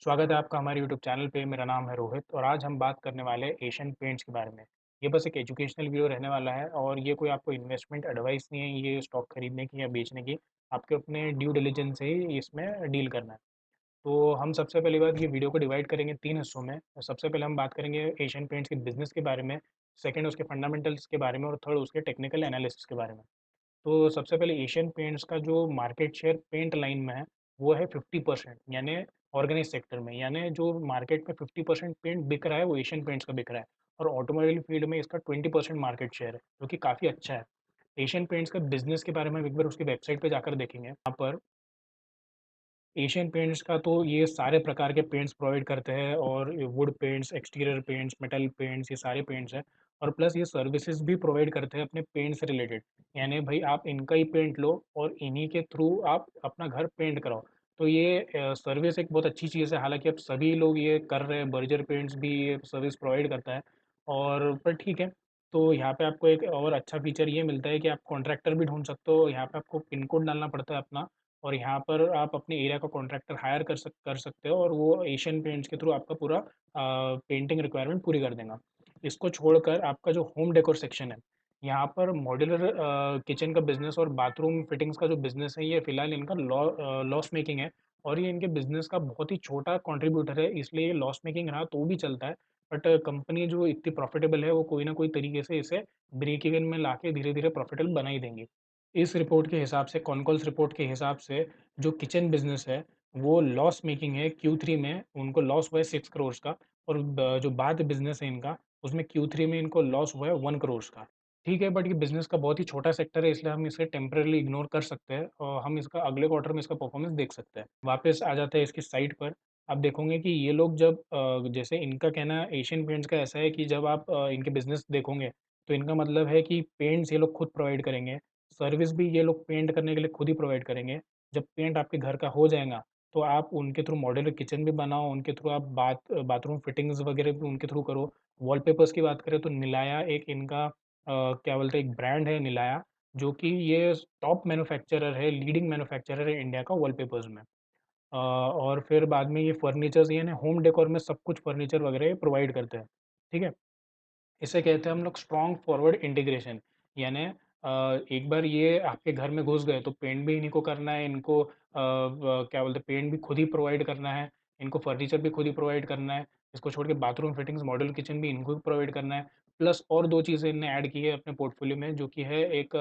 स्वागत है आपका हमारे यूट्यूब चैनल पे। मेरा नाम है रोहित और आज हम बात करने वाले हैं एशियन पेंट्स के बारे में। ये बस एक एजुकेशनल वीडियो रहने वाला है और ये कोई आपको इन्वेस्टमेंट एडवाइस नहीं है, ये स्टॉक खरीदने की या बेचने की। आपके अपने ड्यू डिलिजेंस से ही इसमें डील करना है। तो हम सबसे पहली बात ये वीडियो को डिवाइड करेंगे 3 हिस्सों में। सबसे पहले हम बात करेंगे एशियन पेंट्स के बिज़नेस के बारे में, सेकंड उसके फंडामेंटल्स के बारे में और थर्ड उसके टेक्निकल एनालिसिस के बारे में। तो सबसे पहले एशियन पेंट्स का जो मार्केट शेयर पेंट लाइन में है, वो है 50%, यानी ऑर्गेनाइज सेक्टर में, यानी जो मार्केट में 50% पेंट बिक रहा है वो एशियन पेंट्स का बिक रहा है। और ऑटोमोबाइल फील्ड में इसका 20% मार्केट शेयर है, जो कि काफ़ी अच्छा है। एशियन पेंट्स का बिजनेस के बारे में हम एक बार उसकी वेबसाइट पे जाकर देखेंगे। यहाँ पर एशियन पेंट्स का तो ये सारे प्रकार के पेंट्स प्रोवाइड करते हैं, और ये would paints, exterior paints, metal paints, ये सारे पेंट्स हैं। और प्लस ये सर्विसेज भी प्रोवाइड करते हैं अपने पेंट से रिलेटेड। यानी भाई आप इनका ही पेंट लो और इन्हीं के थ्रू आप अपना घर पेंट कराओ। तो ये सर्विस एक बहुत अच्छी चीज़ है। हालांकि अब सभी लोग ये कर रहे हैं, बर्जर पेंट्स भी ये सर्विस प्रोवाइड करता है। और पर ठीक है। तो यहाँ पे आपको एक और अच्छा फीचर ये मिलता है कि आप कॉन्ट्रैक्टर भी ढूंढ सकते हो। यहाँ पे आपको पिन कोड डालना पड़ता है अपना, और यहाँ पर आप अपने एरिया का कॉन्ट्रैक्टर हायर कर सकते हो, और वो एशियन पेंट्स के थ्रू आपका पूरा पेंटिंग रिक्वायरमेंट पूरी कर देगा। इसको छोड़कर आपका जो होम डेकोर सेक्शन है, यहाँ पर मॉड्यूलर किचन का बिजनेस और बाथरूम फिटिंग्स का जो बिजनेस है, ये फिलहाल इनका लॉस मेकिंग है। और ये इनके बिजनेस का बहुत ही छोटा कंट्रीब्यूटर है, इसलिए ये लॉस मेकिंग रहा तो भी चलता है। बट कंपनी जो इतनी प्रॉफिटेबल है, वो कोई ना कोई तरीके से इसे ब्रेक इवन में लाके धीरे धीरे प्रॉफिटेबल बना ही देंगे। इस रिपोर्ट के हिसाब से, कॉनकॉल्स रिपोर्ट के हिसाब से, जो किचन बिज़नेस है, वो लॉस मेकिंग है। Q3 में उनको लॉस हुआ है 6 करोड़ का, और ब जो बाथ बिज़नेस है इनका, उसमें Q3 में इनको लॉस हुआ है 1 करोड़ का। ठीक है, बट ये बिज़नेस का बहुत ही छोटा सेक्टर है, इसलिए हम इसे टेम्परेरीली इग्नोर कर सकते हैं और हम इसका अगले क्वार्टर में इसका परफॉर्मेंस देख सकते हैं। वापस आ जाते हैं इसकी साइट पर। आप देखोगे कि ये लोग जब जैसे इनका कहना एशियन पेंट्स का ऐसा है कि जब आप इनके बिज़नेस देखोगे, तो इनका मतलब है कि पेंट्स ये लोग खुद प्रोवाइड करेंगे। सर्विस भी ये लोग पेंट करने के लिए खुद ही प्रोवाइड करेंगे। जब पेंट आपके घर का हो जाएगा, तो आप उनके थ्रू मॉड्यूलर किचन भी बनाओ, उनके थ्रू आप बाथरूम फिटिंग्स वगैरह भी उनके थ्रू करो। वॉलपेपर्स की बात करें तो निलाया एक इनका क्या बोलते हैं, एक ब्रांड है निलाया, जो कि ये टॉप मैन्युफैक्चरर है, लीडिंग मैन्युफैक्चरर है इंडिया का वॉलपेपर्स में। और फिर बाद में ये फर्नीचर्स, यानी होम डेकोर में सब कुछ फर्नीचर वगैरह ये प्रोवाइड करते हैं। ठीक है? इसे कहते हैं हम लोग स्ट्रॉन्ग फॉरवर्ड इंटीग्रेशन। यानी एक बार ये आपके घर में घुस गए तो पेंट भी इन्हीं को करना है, इनको क्या बोलते हैं, पेंट भी खुद ही प्रोवाइड करना है, इनको फर्नीचर भी खुद ही प्रोवाइड करना है। इसको छोड़ के बाथरूम फिटिंग्स, मॉड्यूलर किचन भी इनको ही प्रोवाइड करना है। प्लस और 2 चीज़ें इन्होंने ऐड की है अपने पोर्टफोलियो में, जो कि है एक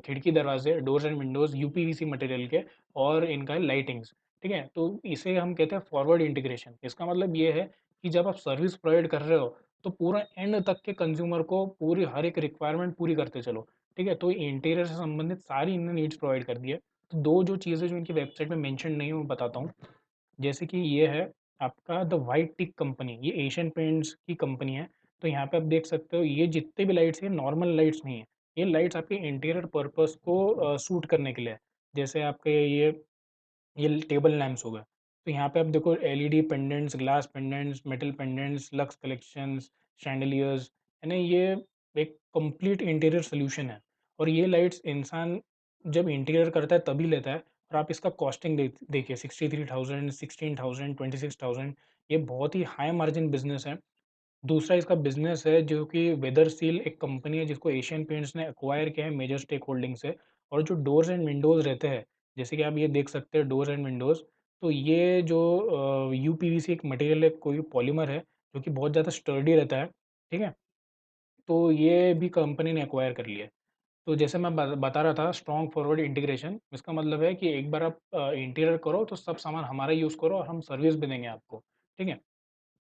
खिड़की दरवाजे, doors and Windows UPVC material के, और इनका है लाइटिंग्स। ठीक है? तो इसे हम कहते हैं फॉरवर्ड इंटीग्रेशन। इसका मतलब ये है कि जब आप सर्विस प्रोवाइड कर रहे हो, तो पूरा एंड तक के कंज्यूमर को पूरी हर एक रिक्वायरमेंट पूरी करते चलो। ठीक है? तो इंटीरियर से संबंधित सारी इन्होंने नीड्स प्रोवाइड कर दी है। तो 2 जो चीज़ें जो इनकी वेबसाइट में मेंशन नहीं है, वो बताता हूँ। जैसे कि ये है आपका द व्हाइट टिक कंपनी, ये एशियन पेंट्स की कंपनी है। तो यहाँ पे आप देख सकते हो, ये जितने भी लाइट्स हैं, नॉर्मल लाइट्स नहीं है। ये लाइट्स आपके इंटीरियर पर्पस को सूट करने के लिए है। जैसे आपके ये टेबल लैंप्स हो गए। तो यहाँ पे आप देखो LED pendants, glass pendants, metal pendants, lux collections, chandeliers, है ना? ये एक कंप्लीट इंटीरियर सॉल्यूशन है। और ये लाइट्स इंसान जब इंटीरियर करता है तभी लेता है। और आप इसका कॉस्टिंग देखिए, 63,000, 16,000, 26,000। ये बहुत ही हाई मार्जिन बिजनेस है। दूसरा इसका बिज़नेस है जो कि वेदरसील एक कंपनी है, जिसको एशियन पेंट्स ने एक्वायर किया है मेजर स्टेक होल्डिंग से। और जो डोर्स एंड विंडोज़ रहते हैं, जैसे कि आप ये देख सकते हैं डोर्स एंड विंडोज़, तो ये जो यूपीवीसी एक मटेरियल है, कोई पॉलीमर है, जो कि बहुत ज़्यादा स्टर्डी रहता है। ठीक है? तो ये भी कंपनी ने एक्वायर कर लिया है। तो जैसे मैं बता रहा था, स्ट्रॉन्ग फॉरवर्ड इंटीग्रेशन, इसका मतलब है कि एक बार आप इंटीरियर करो तो सब सामान हमारा यूज़ करो और हम सर्विस भी देंगे आपको। ठीक है?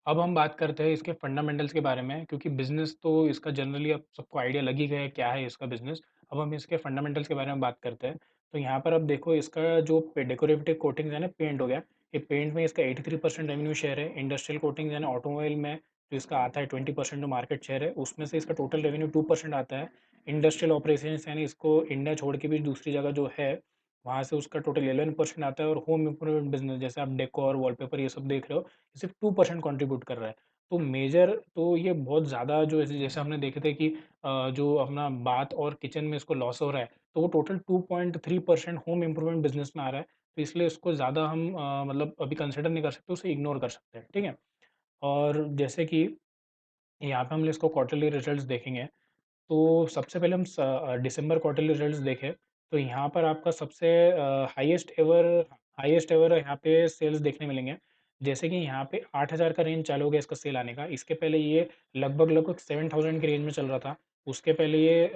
अब हम बात करते हैं इसके फंडामेंटल्स के बारे में, क्योंकि बिज़नेस तो इसका जनरली अब सबको आइडिया लग ही गया है क्या है इसका बिज़नेस। अब हम इसके फंडामेंटल्स के बारे में बात करते हैं। तो यहाँ पर आप देखो, इसका जो डेकोरेटिव कोटिंग्स है ना, पेंट हो गया। ये पेंट में इसका 83% रेवेन्यू शेयर है। इंडस्ट्रियल कोटिंग्स यानी ऑटोमोबाइल में जो इसका आता है 20% जो मार्केट शेयर है, उसमें से इसका टोटल रेवेन्यू 2% आता है। इंडस्ट्रियल ऑपरेशंस यानी इसको इंडिया छोड़ के भी दूसरी जगह जो है, वहाँ से उसका टोटल 11% आता है। और होम इम्प्रूवमेंट बिजनेस, जैसे आप डेकोर, वॉलपेपर, ये सब देख रहे हो, सिर्फ 2% कंट्रीब्यूट कर रहा है। तो मेजर तो ये बहुत ज़्यादा, जो जैसे जैसे हमने देखे थे कि जो अपना बाथ और किचन में इसको लॉस हो रहा है, तो वो टोटल 2.3% होम इम्प्रूवमेंट बिज़नेस में आ रहा है, तो इसलिए इसको ज़्यादा हम मतलब अभी कंसिडर नहीं कर सकते, उसे इग्नोर कर सकते हैं, ठीक है? और जैसे कि यहाँ पे हम इसको क्वार्टरली रिजल्ट्स देखेंगे, तो सबसे पहले हम दिसंबर क्वार्टरली रिजल्ट्स देखें, तो यहाँ पर आपका सबसे हाईएस्ट एवर यहाँ पे सेल्स देखने मिलेंगे। जैसे कि यहाँ पे 8,000 का रेंज चालू हो गया इसका सेल आने का। इसके पहले ये लगभग-लगभग 7,000 की रेंज में चल रहा था। उसके पहले ये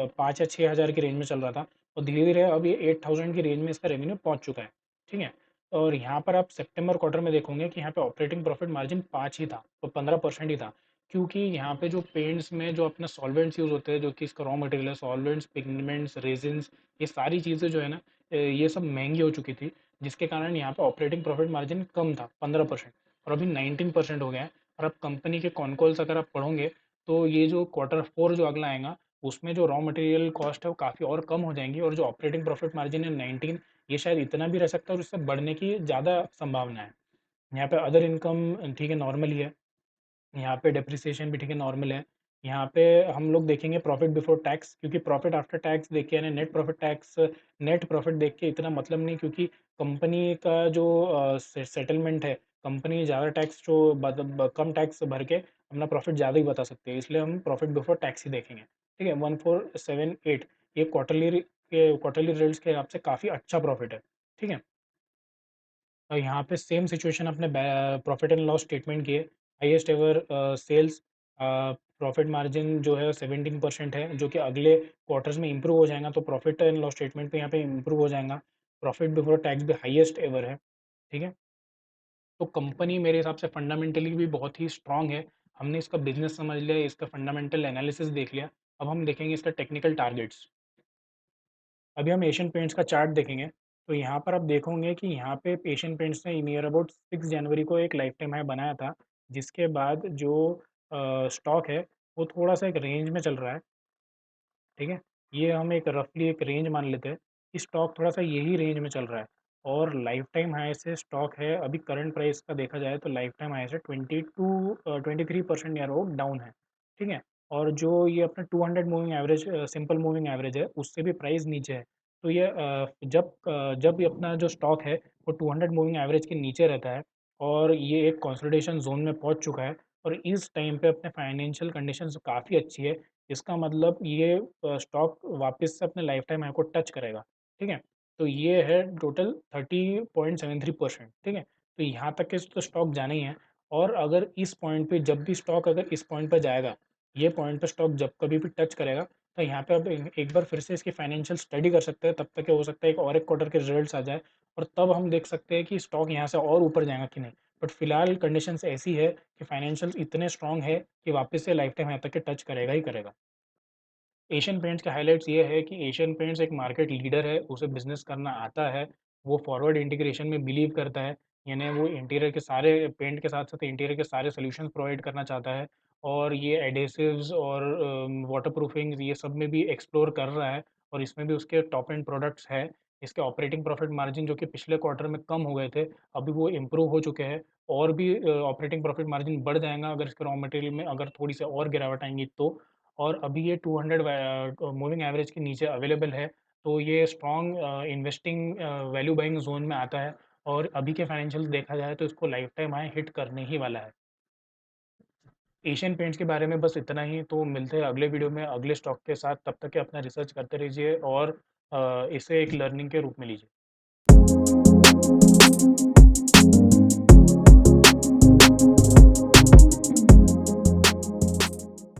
5 या 6,000 की रेंज में चल रहा था और धीरे-धीरे अब ये 8,000 की रेंज में इसका रेवेन्यू पहुँच चुका है, ठीक है? और यहाँ पर आप सितंबर क्वार्टर में देखोगे कि यहाँ पे ऑपरेटिंग प्रॉफिट मार्जिन 5 ही था, तो 15% ही था। क्योंकि यहाँ पे जो पेंट्स में जो अपना सॉल्वेंट्स यूज़ होते हैं, जो कि इसका रॉ मटेरियल है, सॉल्वेंट्स, पिगमेंट्स, रेजिन्स, ये सारी चीज़ें जो है ना ये सब महँगी हो चुकी थी, जिसके कारण यहाँ पे ऑपरेटिंग प्रॉफिट मार्जिन कम था 15% और अभी 19% हो गया है। और अब कंपनी के कॉन कॉल्स अगर आप पढ़ोगे, तो ये जो क्वार्टर 4 जो अगला आएगा, उसमें जो रॉ मटेरियल कॉस्ट है वो काफ़ी और कम हो जाएँगी और जो ऑपरेटिंग प्रॉफिट मार्जिन है 19, ये शायद इतना भी रह सकता है और इससे बढ़ने की ज़्यादा संभावना है। यहाँ पे अदर इनकम ठीक है, नॉर्मल ही है। यहाँ पे डेप्रिसिएशन भी ठीक है, नॉर्मल है। यहाँ पे हम लोग देखेंगे प्रॉफिट बिफोर टैक्स, क्योंकि प्रॉफिट आफ्टर टैक्स देख के यानी नेट प्रॉफिट देख के इतना मतलब नहीं, क्योंकि कंपनी का जो सेटलमेंट है, कंपनी ज़्यादा टैक्स जो कम टैक्स भर के अपना प्रॉफिट ज़्यादा ही बता सकती है, इसलिए हम प्रॉफिट बिफोर टैक्स ही देखेंगे, ठीक है? 1478 ये क्वार्टरली रिजल्ट्स के हिसाब से काफ़ी अच्छा प्रॉफिट है, ठीक है? यहाँ पे सेम सिचुएशन अपने प्रॉफिट एंड लॉस स्टेटमेंट की है। Highest ever sales, profit margin जो है 17% है, जो कि अगले क्वार्टर्स में इंप्रूव हो जाएगा, तो प्रॉफिट एंड लॉस स्टेटमेंट पे यहाँ पे इंप्रूव हो जाएगा। प्रॉफिट बिफोर टैक्स भी हाईएस्ट एवर है, ठीक है? तो कंपनी मेरे हिसाब से फंडामेंटली भी बहुत ही स्ट्रांग है। हमने इसका बिजनेस समझ लिया, इसका फंडामेंटल एनालिसिस देख लिया। अब हम देखेंगे इसका टेक्निकल टारगेट्स। अभी हम एशियन पेंट्स का चार्ट देखेंगे, तो यहाँ पर आप देखोगे कि यहाँ पे एशियन पेंट्स ने नियर अबाउट 6 जनवरी को एक लाइफ टाइम हाई बनाया था, जिसके बाद जो स्टॉक है वो थोड़ा-सा एक रेंज में चल रहा है, ठीक है? ये हम एक रफ़ली एक रेंज मान लेते हैं कि स्टॉक थोड़ा-सा यही रेंज में चल रहा है और लाइफ टाइम हाई से स्टॉक है, अभी करंट प्राइस का देखा जाए तो लाइफ टाइम हाई से 23% नियर अबाउट डाउन है, ठीक है? और जो ये अपना 200 moving average simple moving average है, उससे भी प्राइस नीचे है। तो ये जब ये अपना जो स्टॉक है वो 200 मूविंग एवरेज के नीचे रहता है और ये एक कंसोलिडेशन ज़ोन में पहुँच चुका है और इस टाइम पे अपने फाइनेंशियल कंडीशंस काफ़ी अच्छी है। इसका मतलब ये स्टॉक वापस से अपने लाइफ टाइम हाई को टच करेगा, ठीक है? तो ये है टोटल 30.73%, ठीक है? तो यहाँ तक के तो स्टॉक जाना ही है और अगर इस पॉइंट पे जब भी स्टॉक अगर इस पॉइंट पे जाएगा, ये पॉइंट पे स्टॉक जब कभी भी टच करेगा, तो यहाँ पे अब एक बार फिर से इसकी फाइनेंशियल स्टडी कर सकते हैं, तब तक क्या हो सकता है एक और एक क्वार्टर के रिजल्ट्स आ जाए और तब हम देख सकते हैं कि स्टॉक यहाँ से और ऊपर जाएगा कि नहीं। बट फिलहाल कंडीशंस ऐसी है कि फाइनेंशियल्स इतने स्ट्रॉन्ग है कि वापस से लाइफ टाइम हाई तक के टच करेगा ही करेगा। एशियन पेंट्स के हाइलाइट्स ये है कि एशियन पेंट्स एक मार्केट लीडर है, उसे बिज़नेस करना आता है, वो फॉरवर्ड इंटीग्रेशन में बिलीव करता है, यानी वो इंटीरियर के सारे पेंट के साथ-साथ इंटीरियर के सारे सॉल्यूशंस प्रोवाइड करना चाहता है और ये एडेसिव्स और वाटरप्रूफिंग ये सब में भी एक्सप्लोर कर रहा है और इसमें भी उसके टॉप एंड प्रोडक्ट्स हैं। इसके ऑपरेटिंग प्रॉफिट मार्जिन जो कि पिछले क्वार्टर में कम हो गए थे, अभी वो इम्प्रूव हो चुके हैं और भी ऑपरेटिंग प्रॉफिट मार्जिन बढ़ जाएगा अगर इसके रॉ मटेरियल में अगर थोड़ी-सी और गिरावट आएँगी तो। और अभी ये 200 मूविंग एवरेज के नीचे अवेलेबल है, तो ये strong investing value buying zone में आता है और अभी के फाइनेंशियल्स देखा जाए तो इसको लाइफ टाइम हाई हिट करने ही वाला है। एशियन पेंट्स के बारे में बस इतना ही, तो मिलते हैं अगले वीडियो में अगले स्टॉक के साथ, तब तक के अपना रिसर्च करते रहिए और इसे एक लर्निंग के रूप में लीजिए।